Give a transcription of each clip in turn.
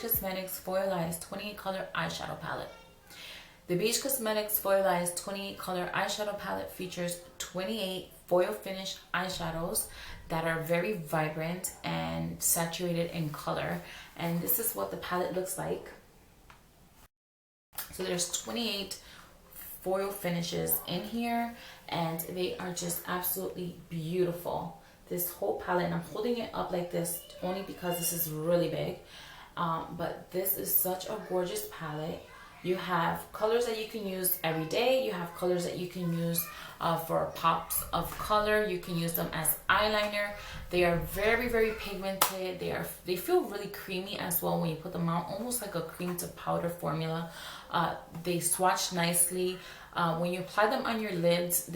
Cosmetics Foil Eyes 28 Color Eyeshadow Palette. The Beige Cosmetics Foil Eyes 28 Color Eyeshadow Palette features 28 foil finish eyeshadows that are very vibrant and saturated in color. And this is what the palette looks like. So there's 28 foil finishes in here, and they are just absolutely beautiful. This whole palette, and I'm holding it up like this only because this is really big, but this is such a gorgeous palette. You have colors that you can use every day. You have colors that you can use for pops of color. You can use them as eyeliner. They are very, very pigmented. They feel really creamy as well when you put them on, almost like a cream to powder formula. They swatch nicely. When you apply them on your lids,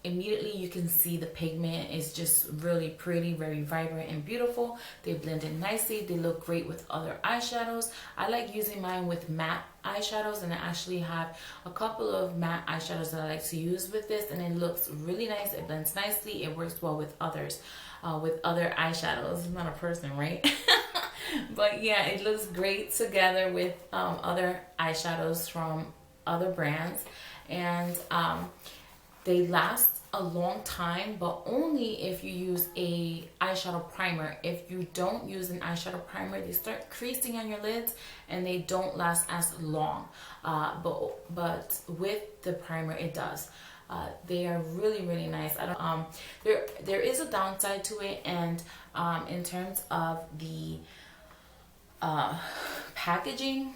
immediately you can see the pigment is just really pretty, very vibrant and beautiful. They blend in nicely. They look great with other eyeshadows. I like using mine with matte eyeshadows, and I actually have a couple of matte eyeshadows that I like to use with this, and it looks really nice. It blends nicely. It works well with others, with other eyeshadows. I'm not a person, right? But yeah, it looks great together with other eyeshadows from other brands, and they last a long time, but only if you use a eyeshadow primer. If you don't use an eyeshadow primer, they start creasing on your lids and they don't last as long. But with the primer, it does. They are really, really nice. There is a downside to it, and in terms of the packaging,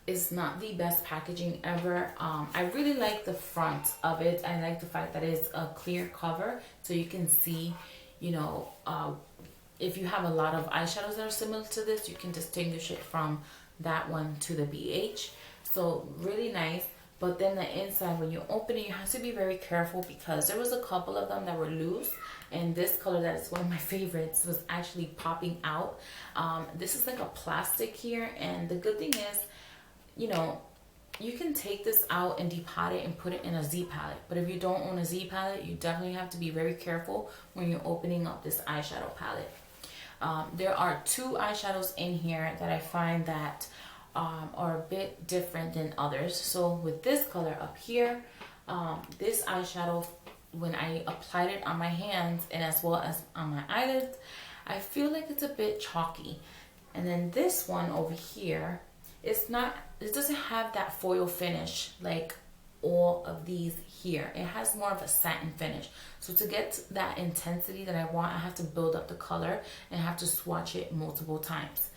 is not the best packaging ever. I really like the front of it. I like the fact that it's a clear cover, so you can see, you know, if you have a lot of eyeshadows that are similar to this, you can distinguish it from that one to the BH. So really nice. But then the inside, when you open it, you have to be very careful because there was a couple of them that were loose, and this color that is one of my favorites was actually popping out. This is like a plastic here, and the good thing is, you know, you can take this out and depot it and put it in a Z palette. But if you don't own a Z palette, you definitely have to be very careful when you're opening up this eyeshadow palette. There are two eyeshadows in here that I find that are a bit different than others. So with this color up here, this eyeshadow, when I applied it on my hands and as well as on my eyelids, I feel like it's a bit chalky. And then this one over here, it doesn't have that foil finish like all of these here. It has more of a satin finish. So to get that intensity that I want, I have to build up the color and have to swatch it multiple times.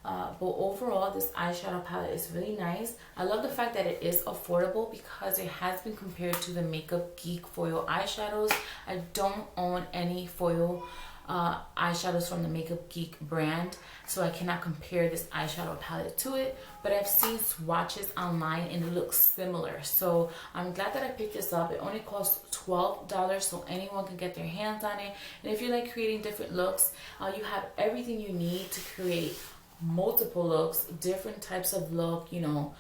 But overall, this eyeshadow palette is really nice. I love the fact that it is affordable because it has been compared to the Makeup Geek foil eyeshadows. I don't own any foil eyeshadows from the Makeup Geek brand, so I cannot compare this eyeshadow palette to it, but I've seen swatches online and it looks similar. So I'm glad that I picked this up. It only costs $12, so anyone can get their hands on it. And if you like creating different looks, you have everything you need to create multiple looks, different types of look, you know,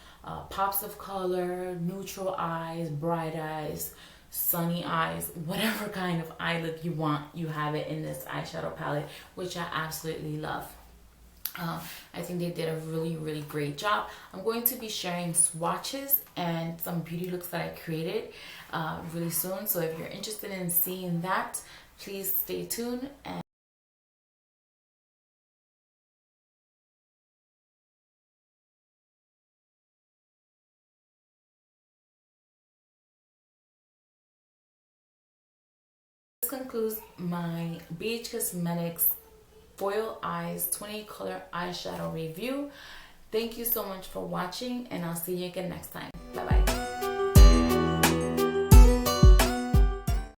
pops of color, neutral eyes, bright eyes, sunny eyes, whatever kind of eye look you want, you have it in this eyeshadow palette, which I absolutely love. I think they did a really, really great job. I'm going to be sharing swatches and some beauty looks that I created really soon. So if you're interested in seeing that, please stay tuned. And this concludes my Beige Cosmetics Foil Eyes 20 Color Eyeshadow review. Thank you so much for watching, and I'll see you again next time.